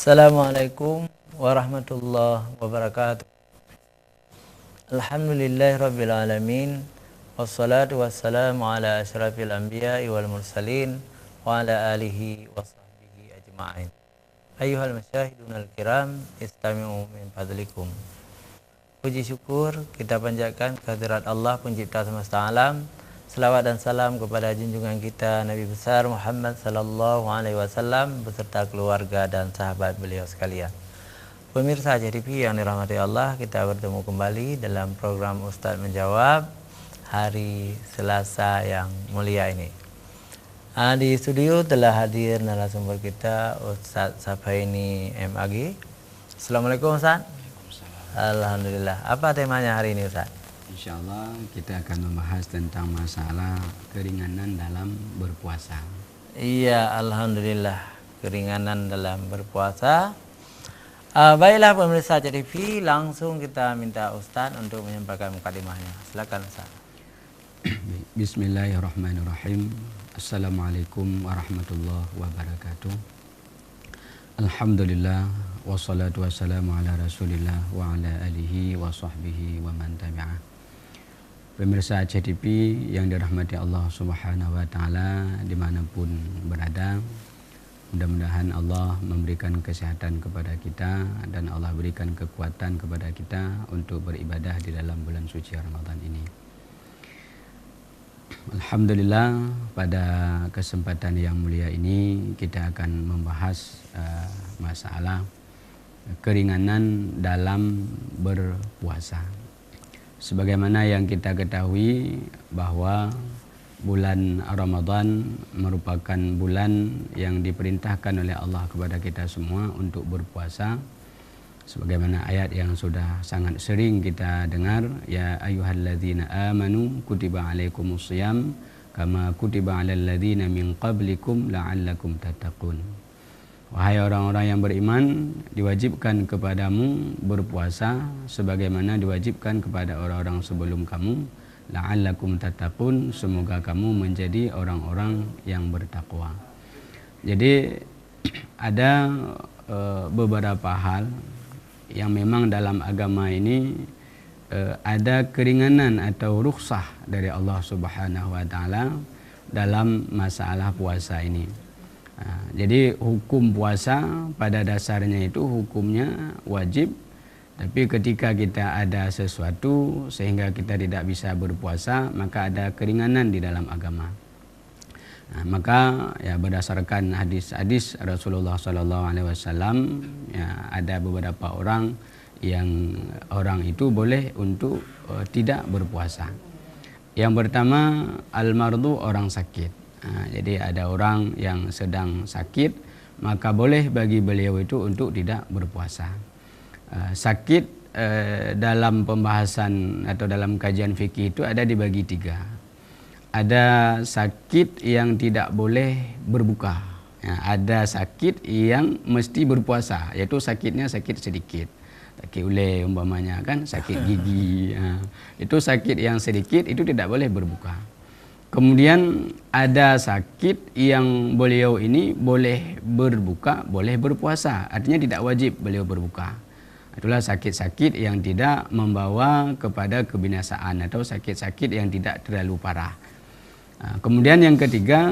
Assalamualaikum warahmatullahi wabarakatuh. Alhamdulillahirabbil alamin. Wassalatu wassalamu ala asyrafil anbiya'i wal mursalin wa ala alihi wa sahbihi ajma'in. Ayyuhal masyahidunal kiram, istami'u min fadlikum. Puji syukur kita panjatkan kehadirat Allah pencipta semesta alam. Selawat dan salam kepada junjungan kita Nabi besar Muhammad sallallahu alaihi wasallam beserta keluarga dan sahabat beliau sekalian. Pemirsa JTV yang dirahmati Allah, kita bertemu kembali dalam program Ustadz Menjawab hari Selasa yang mulia ini. Di studio telah hadir narasumber kita Ustadz Safaini MAG. Assalamualaikum Ustadz. Alhamdulillah. Apa temanya hari ini Ustadz? Insyaallah kita akan membahas tentang masalah keringanan dalam berpuasa. Iya, alhamdulillah, keringanan dalam berpuasa. Baiklah pemirsa JTV, langsung kita minta Ustadz untuk menyampaikan mukadimahnya. Silakan Ustadz. Bismillahirrahmanirrahim. Assalamualaikum warahmatullahi wabarakatuh. Alhamdulillah wassalatu wassalamu ala Rasulillah wa ala alihi wa sahbihi wa man tabi'ah. Pemirsa JTV yang dirahmati Allah Subhanahu wa taala dimanapun berada, mudah-mudahan Allah memberikan kesehatan kepada kita dan Allah berikan kekuatan kepada kita untuk beribadah di dalam bulan suci Ramadan ini. Alhamdulillah, pada kesempatan yang mulia ini kita akan membahas masalah keringanan dalam berpuasa. Sebagaimana yang kita ketahui bahwa bulan Ramadan merupakan bulan yang diperintahkan oleh Allah kepada kita semua untuk berpuasa. Sebagaimana ayat yang sudah sangat sering kita dengar, ya ayyuhalladzina amanu kutiba alaikumusiyam kama kutiba alal ladzina min qablikum la'allakum tattaqun. Wahai orang-orang yang beriman, diwajibkan kepadamu berpuasa sebagaimana diwajibkan kepada orang-orang sebelum kamu, la'allakum tattaqun, semoga kamu menjadi orang-orang yang bertakwa. Jadi ada beberapa hal yang memang dalam agama ini ada keringanan atau rukhsah dari Allah Subhanahu wa taala dalam masalah puasa ini. Jadi hukum puasa pada dasarnya itu hukumnya wajib, tapi ketika kita ada sesuatu sehingga kita tidak bisa berpuasa, maka ada keringanan di dalam agama. Maka ya berdasarkan hadis-hadis Rasulullah SAW, ya, ada beberapa orang yang orang itu boleh untuk tidak berpuasa. Yang pertama, al-mardu, orang sakit. Jadi ada orang yang sedang sakit, maka boleh bagi beliau itu untuk tidak berpuasa. Sakit dalam pembahasan atau dalam kajian fikih itu ada dibagi tiga. Ada sakit yang tidak boleh berbuka, ada sakit yang mesti berpuasa, yaitu sakitnya sakit sedikit, sakit ulai umpamanya kan, sakit gigi, itu sakit yang sedikit itu tidak boleh berbuka. Kemudian ada sakit yang beliau ini boleh berbuka, boleh berpuasa. Artinya tidak wajib beliau berbuka. Itulah sakit-sakit yang tidak membawa kepada kebinasaan atau sakit-sakit yang tidak terlalu parah. Kemudian yang ketiga,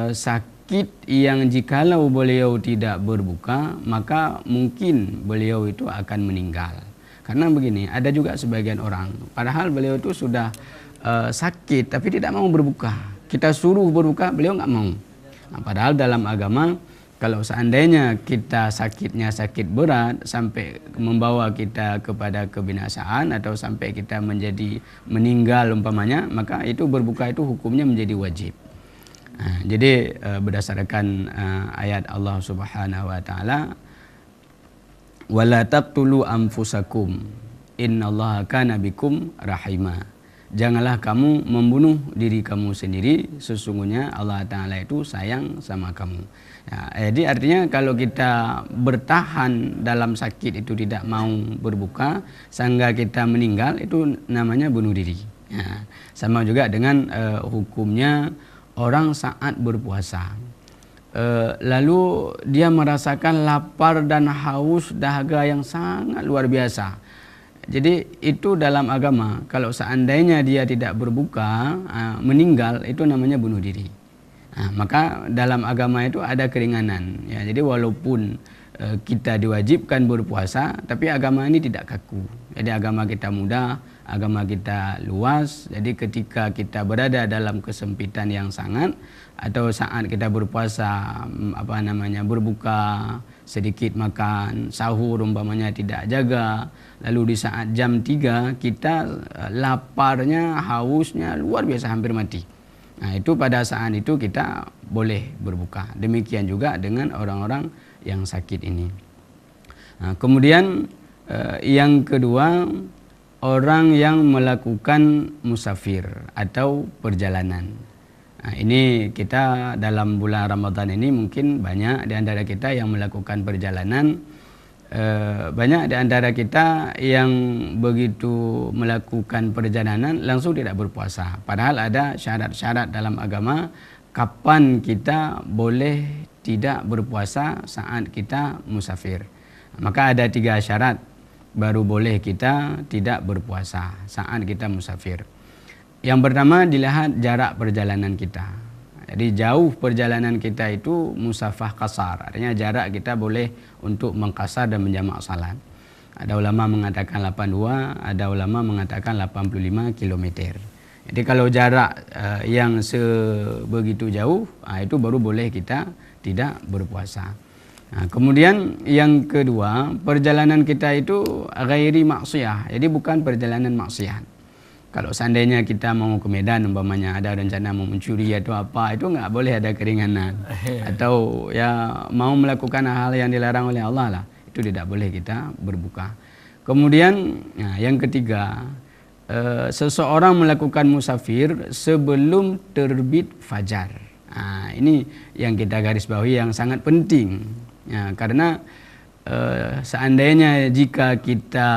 sakit yang jikalau beliau tidak berbuka, maka mungkin beliau itu akan meninggal. Karena begini, ada juga sebagian orang, padahal beliau itu sudah sakit tapi tidak mau berbuka. Kita suruh berbuka, beliau nggak mau. Padahal dalam agama, kalau seandainya kita sakitnya sakit berat sampai membawa kita kepada kebinasaan atau sampai kita menjadi meninggal umpamanya, maka itu berbuka itu hukumnya menjadi wajib. Jadi berdasarkan ayat Allah Subhanahu wa taala, wala taqtulu anfusakum innallaha kana bikum rahima. janganlah kamu membunuh diri kamu sendiri, sesungguhnya Allah Ta'ala itu sayang sama kamu. Ya, jadi artinya kalau kita bertahan dalam sakit itu tidak mau berbuka sehingga kita meninggal, itu namanya bunuh diri. Ya, sama juga dengan hukumnya orang saat berpuasa. Lalu dia merasakan lapar dan haus dahaga yang sangat luar biasa. Jadi itu dalam agama, kalau seandainya dia tidak berbuka, meninggal, itu namanya bunuh diri. Nah, maka dalam agama itu ada keringanan. Ya, jadi walaupun kita diwajibkan berpuasa, tapi agama ini tidak kaku. Jadi agama kita mudah, agama kita luas. Jadi ketika kita berada dalam kesempitan yang sangat, atau saat kita berpuasa, berbuka sedikit makan, sahur umpamanya tidak jaga, lalu di saat jam 3 kita laparnya, hausnya luar biasa, hampir mati. Nah, itu pada saat itu kita boleh berbuka. Demikian juga dengan orang-orang yang sakit ini. Nah, kemudian yang kedua, orang yang melakukan musafir atau perjalanan. Nah, ini kita dalam bulan Ramadan ini mungkin banyak di antara kita yang melakukan perjalanan. Banyak di antara kita yang begitu melakukan perjalanan langsung tidak berpuasa. Padahal ada syarat-syarat dalam agama kapan kita boleh tidak berpuasa saat kita musafir. Maka ada 3 syarat baru boleh kita tidak berpuasa saat kita musafir. Yang pertama, dilihat jarak perjalanan kita. Jadi jauh perjalanan kita itu musafah qasar, artinya jarak kita boleh untuk mengqasar dan menjamak salat. Ada ulama mengatakan 82, ada ulama mengatakan 85 km. Jadi kalau jarak yang sebegitu jauh, itu baru boleh kita tidak berpuasa. Nah, kemudian yang kedua, perjalanan kita itu ghairi maksiyah, jadi bukan perjalanan maksiat. Kalau seandainya kita mau ke Medan umpamanya, ada rencana mau mencuri atau apa, itu nggak boleh ada keringanan. Atau ya mau melakukan hal yang dilarang oleh Allah lah, itu tidak boleh kita berbuka. Kemudian yang ketiga, seseorang melakukan musafir sebelum terbit fajar. Nah, ini yang kita garis bawahi yang sangat penting. Ya, karena seandainya jika kita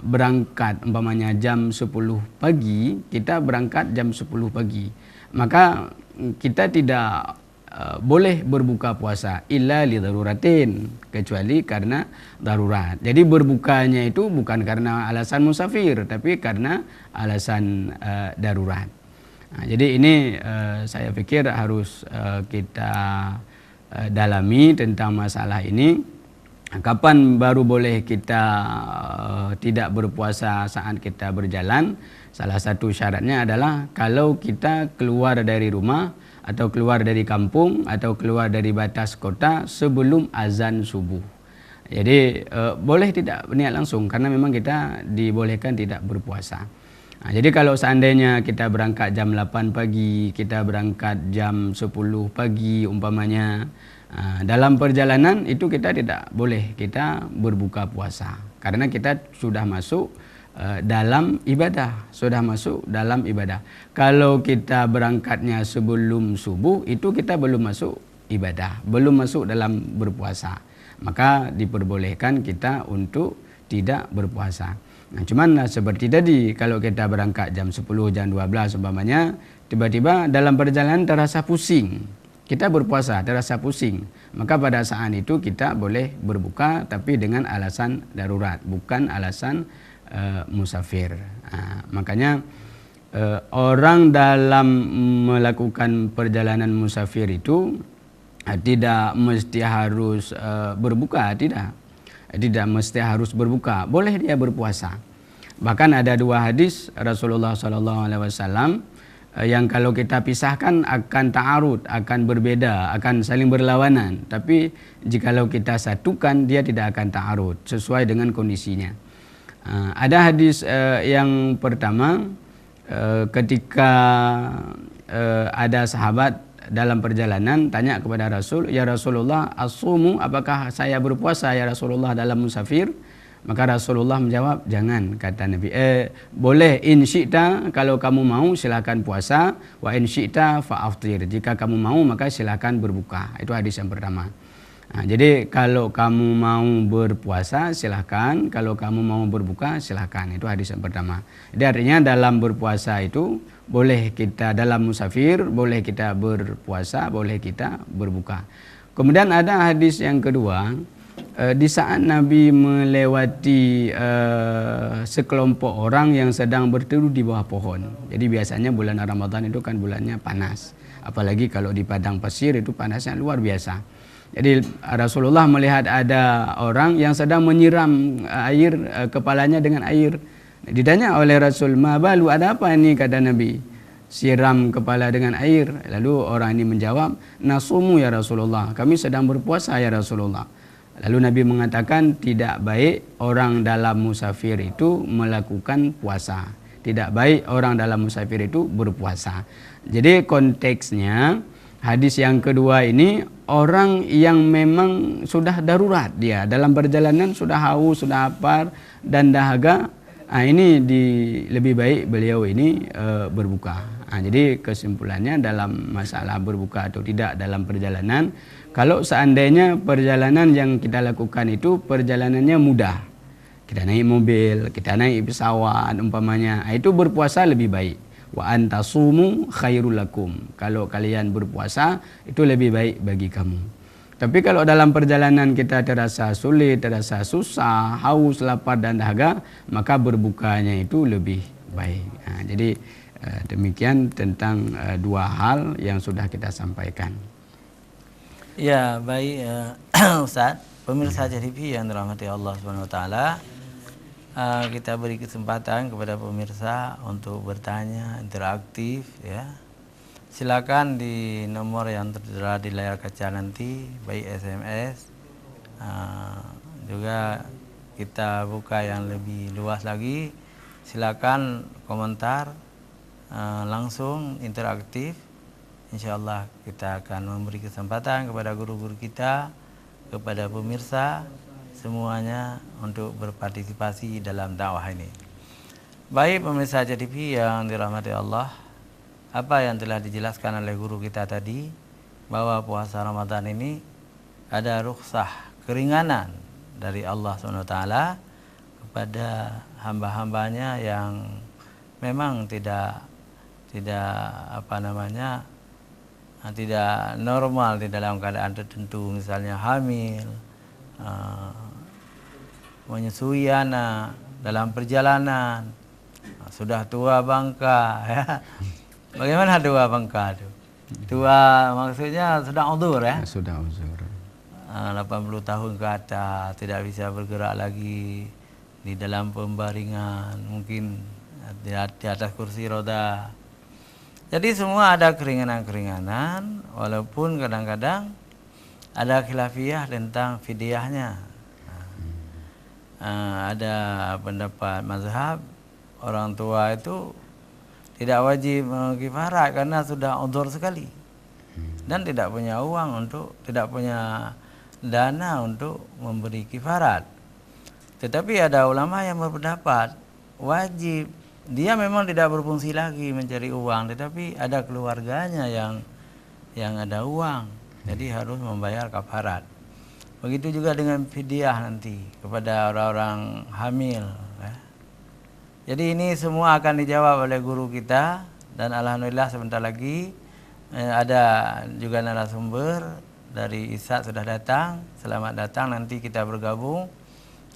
berangkat umpamanya jam 10 pagi, kita berangkat jam 10 pagi, maka kita tidak boleh berbuka puasa illa li daruratin, kecuali karena darurat. Jadi berbukanya itu bukan karena alasan musafir, tapi karena alasan darurat. Nah, jadi ini saya pikir harus kita dalami tentang masalah ini. Kapan baru boleh kita tidak berpuasa saat kita berjalan? Salah satu syaratnya adalah kalau kita keluar dari rumah atau keluar dari kampung atau keluar dari batas kota sebelum azan subuh. Jadi boleh tidak berniat langsung karena memang kita dibolehkan tidak berpuasa. Nah, jadi kalau seandainya kita berangkat jam 8 pagi, kita berangkat jam 10 pagi umpamanya, dalam perjalanan itu kita tidak boleh kita berbuka puasa karena kita sudah masuk dalam ibadah, sudah masuk dalam ibadah. Kalau kita berangkatnya sebelum subuh, itu kita belum masuk ibadah, belum masuk dalam berpuasa. Maka diperbolehkan kita untuk tidak berpuasa. Nah, cuman seperti tadi, kalau kita berangkat jam 10, jam 12 umpamanya, tiba-tiba dalam perjalanan terasa pusing. Kita berpuasa, terasa pusing. Maka pada saat itu kita boleh berbuka, tapi dengan alasan darurat, bukan alasan musafir. Nah, makanya orang dalam melakukan perjalanan musafir itu tidak mesti harus berbuka, tidak mesti harus berbuka, boleh dia berpuasa. Bahkan ada 2 hadis Rasulullah SAW yang kalau kita pisahkan akan ta'arud, akan berbeda, akan saling berlawanan. Tapi jikalau kita satukan, dia tidak akan ta'arud sesuai dengan kondisinya. Ada hadis yang pertama, ketika ada sahabat dalam perjalanan tanya kepada Rasul, ya Rasulullah, as-sumu, apakah saya berpuasa ya Rasulullah dalam musafir? Maka Rasulullah menjawab, jangan, kata Nabi. Boleh in syi'ta, kalau kamu mau silakan puasa, wa in syi'ta fa'aftir. Jika kamu mau maka silakan berbuka. Itu hadis yang pertama. Nah, jadi kalau kamu mau berpuasa silahkan, kalau kamu mau berbuka silahkan. Itu hadis yang pertama. Jadi artinya dalam berpuasa itu boleh kita, dalam musafir boleh kita berpuasa, boleh kita berbuka. Kemudian ada hadis yang kedua, di saat Nabi melewati sekelompok orang yang sedang berteduh di bawah pohon. Jadi biasanya bulan Ramadan itu kan bulannya panas. Apalagi kalau di padang pasir itu panasnya luar biasa. Jadi Rasulullah melihat ada orang yang sedang menyiram air, kepalanya dengan air. Ditanya oleh Rasul, "Ma balu, ada apa ini?" kata Nabi. Siram kepala dengan air. Lalu orang ini menjawab, "Nasumu ya Rasulullah, kami sedang berpuasa ya Rasulullah." Lalu Nabi mengatakan, tidak baik orang dalam musafir itu melakukan puasa. Tidak baik orang dalam musafir itu berpuasa. Jadi konteksnya hadis yang kedua ini, orang yang memang sudah darurat, dia dalam perjalanan sudah haus, sudah lapar dan dahaga, ini lebih baik beliau ini berbuka. Jadi kesimpulannya dalam masalah berbuka atau tidak dalam perjalanan, kalau seandainya perjalanan yang kita lakukan itu perjalanannya mudah, kita naik mobil, kita naik pesawat umpamanya, itu berpuasa lebih baik. Wa antasumu khairul lakum. Kalau kalian berpuasa itu lebih baik bagi kamu. Tapi kalau dalam perjalanan kita terasa sulit, terasa susah, haus, lapar dan dahaga, maka berbukanya itu lebih baik. Jadi demikian tentang dua hal yang sudah kita sampaikan. Ya, baik Ustaz, pemirsa JTV yang dirahmati Allah Subhanahu wa taala. Kita beri kesempatan kepada pemirsa untuk bertanya, interaktif ya. Silakan di nomor yang tertera di layar kaca nanti, baik SMS, juga kita buka yang lebih luas lagi. Silakan komentar langsung interaktif. Insyaallah kita akan memberi kesempatan kepada guru-guru kita, kepada pemirsa semuanya untuk berpartisipasi dalam dakwah ini. Baik pemirsa JTV yang dirahmati Allah, apa yang telah dijelaskan oleh guru kita tadi, bahwa puasa Ramadan ini ada rukhsah, keringanan dari Allah SWT kepada hamba-hambanya yang memang tidak normal di dalam keadaan tertentu, misalnya hamil, menyusui anak, dalam perjalanan, sudah tua bangka ya. Bagaimana tua bangka itu? Tua maksudnya sudah uzur ya? Sudah uzur. 80 tahun ke atas, tidak bisa bergerak lagi di dalam pembaringan, mungkin di atas kursi roda. Jadi semua ada keringanan-keringanan, walaupun kadang-kadang ada khilafiyah tentang fidyahnya. Ada pendapat mazhab orang tua itu tidak wajib kifarat karena sudah uzur sekali dan tidak punya uang tidak punya dana untuk memberi kifarat. Tetapi ada ulama yang berpendapat wajib. Dia memang tidak berfungsi lagi mencari uang, tetapi ada keluarganya yang ada uang, jadi harus membayar kafarat. Begitu juga dengan fidyah nanti kepada orang-orang hamil. Jadi ini semua akan dijawab oleh guru kita, dan alhamdulillah sebentar lagi ada juga narasumber dari ISA sudah datang. Selamat datang, nanti kita bergabung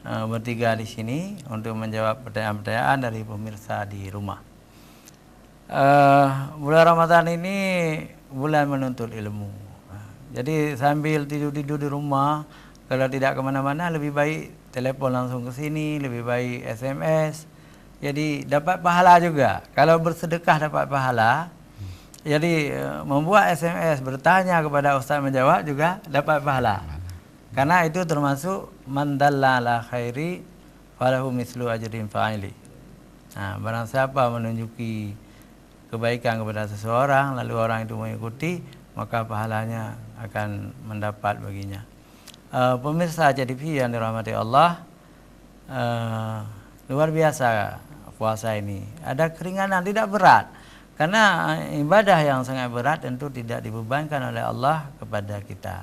bertiga di sini untuk menjawab pertanyaan-pertanyaan dari pemirsa di rumah. Bulan Ramadan ini bulan menuntut ilmu. Jadi sambil tidur-tidur di rumah, kalau tidak kemana-mana, lebih baik telepon langsung ke sini, lebih baik SMS. Jadi dapat pahala juga. Kalau bersedekah dapat pahala. Jadi membuat SMS bertanya kepada ustaz menjawab juga dapat pahala. Karena itu termasuk man dalla ala khairi falahu mislu ajrin fa'ili. Barang siapa menunjuki kebaikan kepada seseorang lalu orang itu mengikuti, maka pahalanya akan mendapat baginya. Pemirsa JTV yang dirahmati Allah, luar biasa puasa ini. Ada keringanan, tidak berat. Karena ibadah yang sangat berat tentu tidak dibebankan oleh Allah kepada kita.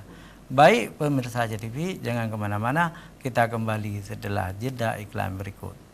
Baik pemirsa JTV, jangan kemana-mana, kita kembali setelah jeda iklan berikut.